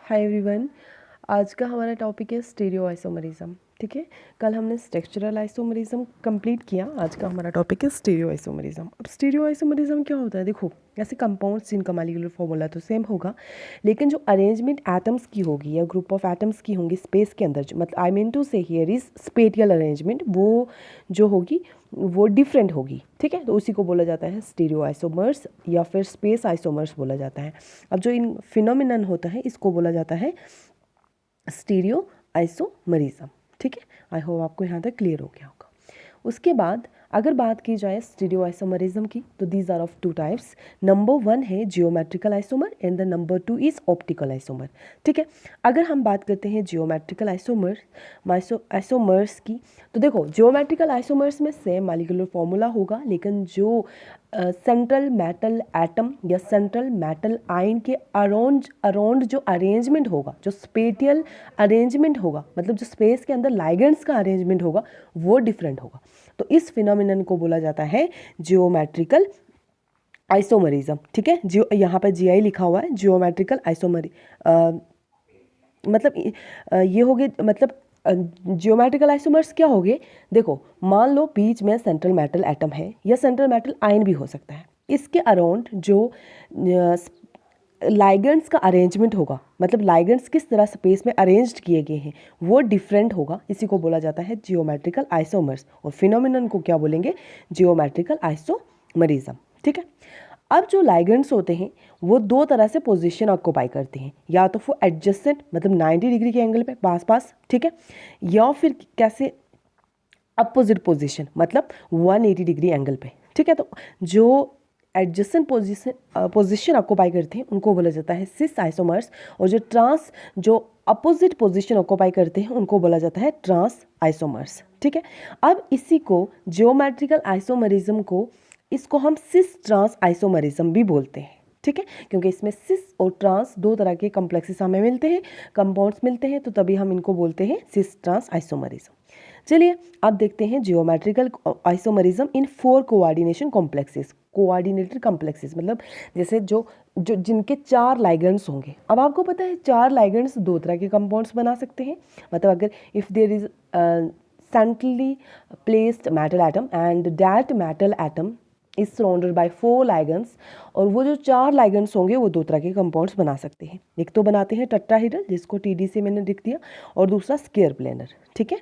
Hi everyone. आज का हमारा टॉपिक है स्टीरियो आइसोमरिज्म। ठीक है, कल हमने स्ट्रक्चरल आइसोमरिज्म कंप्लीट किया। आज का हमारा टॉपिक है स्टीरियो आइसोमरिज्म। अब स्टीरियो आइसोमरिज्म क्या होता है? देखो, ऐसे कंपाउंड्स जिनका मॉलिक्यूलर फॉर्मूला तो सेम होगा, लेकिन जो अरेंजमेंट एटम्स की होगी या ग्रुप ऑफ एटम्स की होंगी स्पेस के अंदर, मतलब आई मीन टू से हियर इज स्पेटियल अरेंजमेंट, वो जो होगी वो डिफरेंट होगी। ठीक है, तो उसी को बोला जाता है स्टीरियो आइसोमर्स या फिर स्पेस आइसोमर्स बोला जाता है। अब जो इन फिनोमिनन होता है इसको बोला जाता है स्टीरियो आइसोमरिज्म। ठीक है, आई होप आपको यहाँ तक क्लियर हो गया होगा। उसके बाद अगर बात की जाए स्टीरियो आइसोमरिज्म की, तो these are of two types. Number 1 है geometrical isomer and the number 2 is optical isomer. ठीक है, अगर हम बात करते हैं जियोमेट्रिकल आइसोमर्स की, तो देखो जियोमेट्रिकल आइसोमर्स में सेम मॉलिक्यूलर फॉर्मूला होगा, लेकिन जो सेंट्रल मेटल एटम या सेंट्रल मेटल आयन के अराउंड जो अरेंजमेंट होगा, जो स्पेटियल अरेंजमेंट होगा, मतलब जो स्पेस के अंदर लाइगेंड्स का अरेंजमेंट होगा, वो डिफरेंट होगा। तो इस फिनोमिनन को बोला जाता है जियोमेट्रिकल आइसोमरिज्म। ठीक है, जियो यहाँ पर जीआई लिखा हुआ है, जियोमेट्रिकल आइसोमरी मतलब ये हो गए, मतलब जियोमेट्रिकल आइसोमर्स क्या हो गए? देखो, मान लो बीच में सेंट्रल मेटल एटम है या सेंट्रल मेटल आयन भी हो सकता है, इसके अराउंड जो लाइगेंड्स का अरेंजमेंट होगा, मतलब लाइगेंड्स किस तरह स्पेस में अरेंज्ड किए गए हैं वो डिफरेंट होगा। इसी को बोला जाता है जियोमेट्रिकल आइसोमर्स, और फिनोमिनन को क्या बोलेंगे? Geometrical isomerism. ठीक है, अब जो लाइगेंड्स होते हैं वो दो तरह से पोजीशन ऑक्यूपाई करते हैं, या तो वो एडजेसेंट मतलब 90 डिग्री के एंगल पे पास पास, ठीक है, या फिर कैसे अपोजिट पोजीशन मतलब 180 डिग्री एंगल पे। ठीक है, तो जो एडजेसेंट पोजीशन ऑक्यूपाई करते हैं उनको बोला जाता है सिस आइसोमर्स, और जो अपोजिट पोजीशन ऑक्यूपाई करते हैं उनको बोला जाता है ट्रांस आइसोमर्स। ठीक है, अब इसी को जियोमेट्रिकल आइसोमरिज्म को, इसको हम सिस ट्रांस आइसोमरिज्म भी बोलते हैं। ठीक है, क्योंकि इसमें सिस और ट्रांस दो तरह के कॉम्प्लेक्सेस हमें मिलते हैं, कंपाउंड्स मिलते हैं, तो तभी हम इनको बोलते हैं सिस ट्रांस आइसोमरिज्म। चलिए अब देखते हैं जियोमेट्रिकल आइसोमरिज्म इन 4 कोऑर्डिनेशन कॉम्प्लेक्सेस। कोऑर्डिनेटेड कॉम्प्लेक्सेस मतलब जैसे जो जो जिनके 4 लाइगेंड्स होंगे। अब आपको पता है 4 लाइगेंड्स दो तरह के कंपाउंड्स बना सकते हैं, मतलब अगर if there is centrally placed metal atom and that metal atom is surrounded by 4 ligands, और वो जो 4 ligands होंगे वो दो तरह के कंपाउंड्स बना सकते हैं। एक तो बनाते हैं टेट्राहेड्रल, जिसको टीडी से मैंने लिख दिया, और दूसरा स्क्वायर प्लेनर। ठीक है,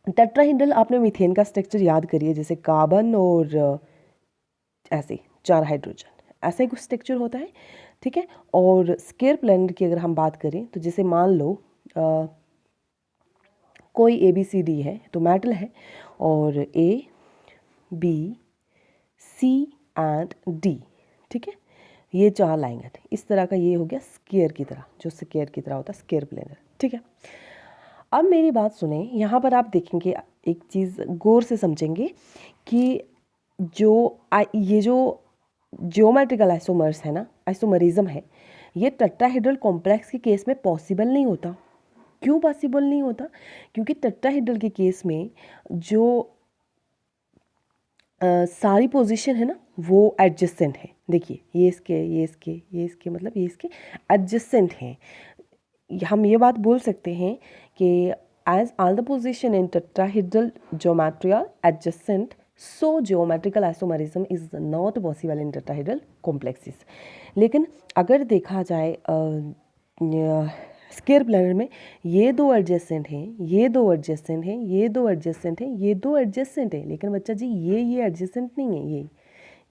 टेट्राहेड्रल आपने मीथेन का स्ट्रक्चर याद करिए, जैसे कार्बन और ऐसे 4 हाइड्रोजन, ऐसा ही कुछ स्ट्रक्चर होता है। ठीक है, और स्क्वायर प्लेनर की अगर हम बात करें, तो जैसे मान लो कोई ABCD है, तो मेटल है, और ABC एंड D। ठीक है, ये 4 लाइंगें थे, इस तरह का ये हो गया स्क्वायर की तरह, जो स्क्वायर की तरह होता है स्क्वायर प्लेनर। ठीक है, अब मेरी बात सुने, यहाँ पर आप देखेंगे एक चीज़ गौर से समझेंगे कि ये जो जियोमेट्रिकल आइसोमर्स है ना, आइसोमरिज्म है, ये टेट्राहेड्रल कॉम्प्लेक्स के केस में पॉसिबल नहीं होता। क्यों पॉसिबल नहीं होता? क्योंकि टेट्राहेड्रल के केस में जो सारी पोजीशन है ना वो एडजेसेंट है। देखिए, ये इसके मतलब ये इसके एडजेसेंट हैं। हम ये बात बोल सकते हैं कि as all the position in tetrahedral geometry are adjacent, so geometrical isomerism is not possible in tetrahedral complexes. लेकिन अगर देखा जाए स्क्वायर प्लेनर में, ये दो एडजेसेंट हैं, ये दो एडजेसेंट हैं, ये दो एडजेसेंट हैं, ये दो एडजेसेंट हैं, लेकिन बच्चा जी ये एडजेसेंट नहीं है,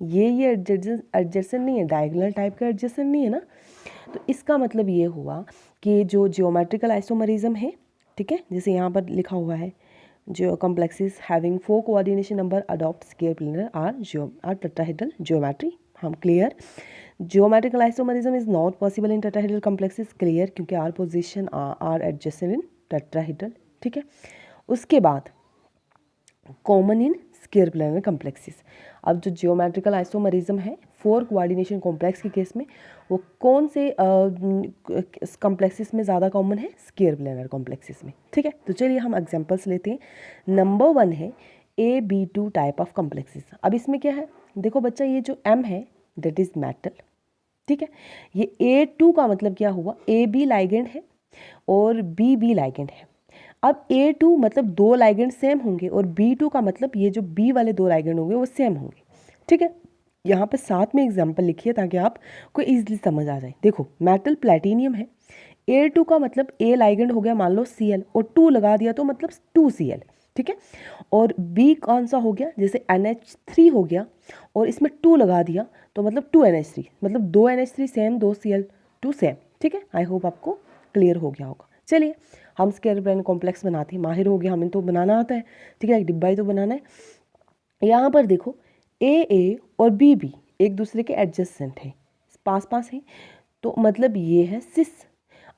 ये एडजेसेंट नहीं है, डायगोनल टाइप का एडजेसेंट नहीं है ना। तो इसका मतलब ये हुआ कि जो जियोमेट्रिकल आइसोमरिज्म है, ठीक है, जैसे यहाँ पर लिखा हुआ है, जो complexes having 4 coordination number adopt square planar or tetrahedral geometry. हम clear? Geometrical isomerism is not possible in tetrahedral complexes, clear, क्योंकि are position are adjacent in tetrahedral. ठीक है, उसके बाद common in square planar complexes. अब जो geometrical isomerism है 4 coordination complex के केस में, वो कौन से कॉम्प्लेक्सेस में ज़्यादा कॉमन है? स्क्वायर प्लेनर कॉम्प्लेक्सेस में। ठीक है, तो चलिए हम एग्जांपल्स लेते हैं। नंबर 1 है AB2 टाइप ऑफ कॉम्प्लेक्सेस। अब इसमें क्या है? देखो बच्चा, ये जो M है दैट इज़ मेटल, ठीक है। ये A2 का मतलब क्या हुआ, ए बी लाइगेंड है और बी बी लाइगेंड है। अब A2 मतलब दो लाइगेंड सेम होंगे और B2 का मतलब ये जो B वाले दो लाइगेंड होंगे वो सेम होंगे। ठीक है, यहाँ पे साथ में एग्जाम्पल लिखिए ताकि आपको ईजिली समझ आ जाए। देखो मेटल प्लेटिनियम है, A2 का मतलब A लाइगेंड हो गया मान लो Cl और 2 लगा दिया तो मतलब 2Cl। ठीक है, और B कौन सा हो गया, जैसे NH3 हो गया और इसमें 2 लगा दिया तो मतलब 2NH3, मतलब 2 NH3 सेम 2 Cl2 सेम। ठीक है, आई होप आपको क्लियर हो गया होगा। चलिए हम स्क्वायर ब्रेन कॉम्प्लेक्स बनाते हैं, माहिर हो गया, हमें तो बनाना आता है। ठीक है, एक डिब्बा ही तो बनाना है। यहाँ पर देखो ए और बी एक दूसरे के एडजेसेंट हैं, पास पास हैं, तो मतलब ये है सिस।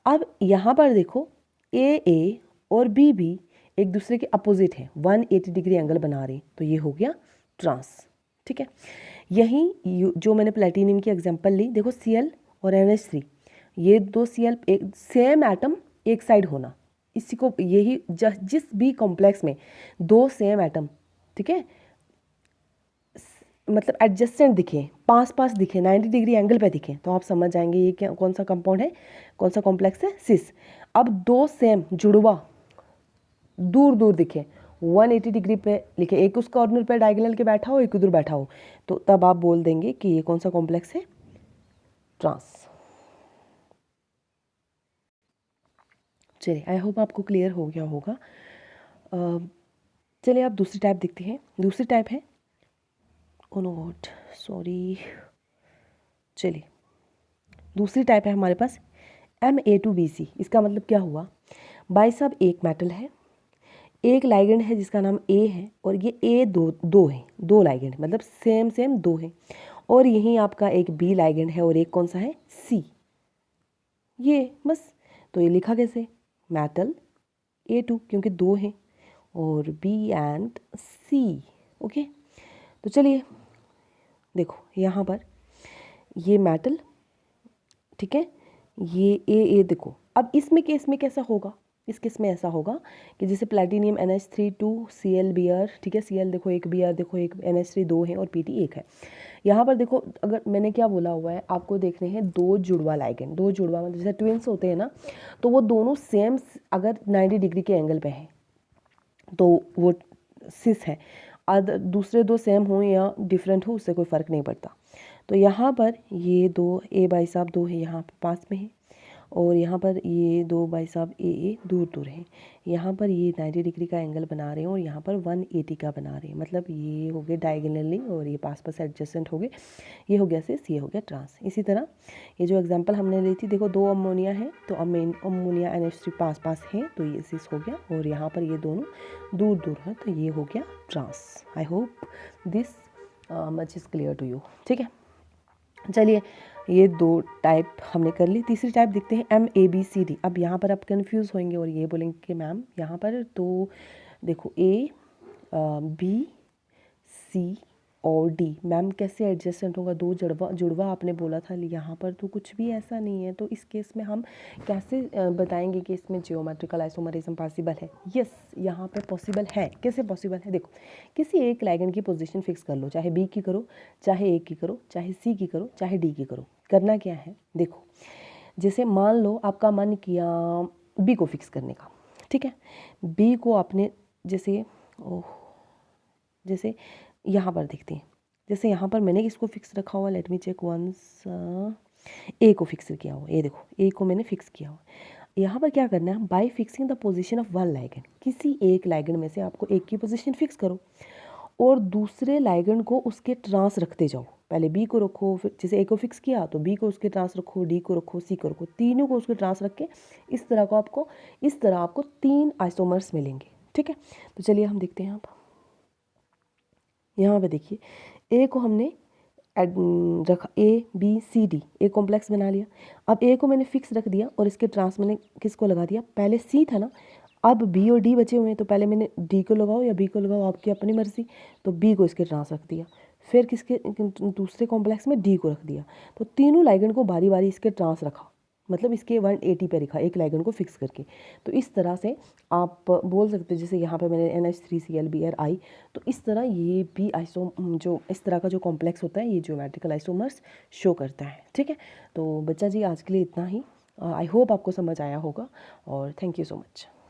अब यहाँ पर देखो ए और बी एक दूसरे के अपोजिट हैं, 180 डिग्री एंगल बना रहे हैं, तो ये हो गया ट्रांस। ठीक है, यही जो मैंने प्लेटिनियम की एग्जांपल ली, देखो Cl और NH3, ये दो Cl एक सेम एटम एक साइड होना, इसी को यही जिस भी कॉम्प्लेक्स में दो सेम एटम, ठीक है, मतलब एडजस्टेंट दिखे, पास पास दिखे, 90 डिग्री एंगल पे दिखे, तो आप समझ जाएंगे ये क्या कौन सा कंपाउंड है, कौन सा कॉम्प्लेक्स है, सिस। अब दो सेम जुड़वा दूर दूर दिखे, 180 डिग्री पे लिखे, एक उस कॉर्नर पे डायगोनल के बैठा हो, एक उधर बैठा हो, तो तब आप बोल देंगे कि ये कौन सा कॉम्प्लेक्स है, ट्रांस। चलिए आई होप आपको क्लियर हो गया होगा। चलिए आप दूसरी टाइप देखते हैं। दूसरी टाइप है, ओ नो गॉड सॉरी, चलिए दूसरी टाइप है हमारे पास Ma2Bc। इसका मतलब क्या हुआ, भाई साहब एक मेटल है, एक लाइगेंड है जिसका नाम A है और ये A दो है, दो लाइगेंड मतलब सेम सेम दो है, और यहीं आपका एक B लाइगेंड है और एक कौन सा है C, ये बस। तो ये लिखा कैसे, मेटल A2 क्योंकि दो हैं और B एंड C। ओके, तो चलिए देखो यहाँ पर ये मेटल, ठीक है, ये ए देखो। अब इसमें केस में कैसा होगा, इस केस में ऐसा होगा कि जैसे प्लेटिनियम NH3 2 Cl Br, ठीक है, Cl देखो एक Br देखो एक NH3 दो है और Pt एक है। यहाँ पर देखो अगर मैंने क्या बोला हुआ है, आपको देखने हैं दो जुड़वा लाइगेंड, दो जुड़वा मतलब जैसे ट्विंस होते हैं ना, तो वो दोनों सेम अगर 90 डिग्री के एंगल पे हैं तो वो सिस है, अदर दूसरे दो सेम हो या डिफरेंट हो उससे कोई फ़र्क नहीं पड़ता। तो यहाँ पर ये दो ए भाई साहब दो है यहाँ पे पास में है, और यहाँ पर ये दो भाई साहब ए दूर दूर हैं। यहाँ पर ये 90 डिग्री का एंगल बना रहे हैं और यहाँ पर 180 का बना रहे हैं, मतलब ये हो गए डायगोनली और ये पास पास एडजस्टेंट हो गए, ये हो गया सिस, ये हो गया ट्रांस। इसी तरह ये जो एग्जांपल हमने ली थी, देखो दो अमोनिया है तो अमोनिया NH3 पास पास है तो ये सिस हो गया, और यहाँ पर ये दोनों दूर दूर है तो ये हो गया trans. I hope this much is clear to you. ठीक है, चलिए ये दो टाइप हमने कर ली। तीसरी टाइप देखते हैं MABCD। अब यहाँ पर आप कंफ्यूज होंगे और ये बोलेंगे कि मैम यहाँ पर तो देखो A B C और D, मैम कैसे एडजस्टेंट होगा, दो जुड़वा जुड़वा आपने बोला था, यहाँ पर तो कुछ भी ऐसा नहीं है, तो इस केस में हम कैसे बताएंगे कि इसमें जियोमेट्रिकल आइसोमरिज्म पॉसिबल है। यस, यहाँ पर पॉसिबल है। कैसे पॉसिबल है, देखो किसी एक लाइगेंड की पोजीशन फिक्स कर लो, चाहे B की करो, चाहे A की करो, चाहे C की करो, चाहे D की करो। करना क्या है, देखो जैसे मान लो आपका मन किया B को फिक्स करने का, ठीक है, B को आपने जैसे जैसे यहाँ पर देखते हैं, जैसे यहाँ पर मैंने इसको फिक्स रखा हुआ, लेट मी चेक वंस, ए को फिक्स किया हुआ, ये देखो ए को मैंने फिक्स किया हुआ। यहाँ पर क्या करना है, bye fixing the position of one ligand, किसी एक लाइगेंड में से आपको एक की पोजीशन फिक्स करो और दूसरे लाइगेंड को उसके ट्रांस रखते जाओ। पहले बी को रखो, फिर जैसे ए को फिक्स किया तो बी को उसके ट्रांस रखो, डी को रखो, सी को रखो, तीनों को उसके ट्रांस रख के इस तरह आपको 3 आइसोमर्स मिलेंगे। ठीक है, तो चलिए हम देखते हैं। आप यहाँ पे देखिए ए को हमने रखा, ABCD एक कॉम्प्लेक्स बना लिया। अब ए को मैंने फिक्स रख दिया और इसके ट्रांस मैंने किसको लगा दिया, पहले C था ना, अब B और D बचे हुए हैं तो पहले मैंने D को लगाओ या B को लगाओ, आपकी अपनी मर्जी, तो B को इसके ट्रांस रख दिया, फिर दूसरे कॉम्प्लेक्स में D को रख दिया, तो तीनों लाइगेंड को बारी बारी इसके ट्रांस रखा। मतलब इसके 180 पे लिखा एक लाइगेंड को फिक्स करके। तो इस तरह से आप बोल सकते हो, जैसे यहाँ पे मैंने NH3Cl Br तो इस तरह ये भी जो इस तरह का जो कॉम्प्लेक्स होता है ये ज्योमेट्रिकल आइसोमर्स शो करता है। ठीक है, तो बच्चा जी आज के लिए इतना ही। आई होप आपको समझ आया होगा और थैंक यू सो मच।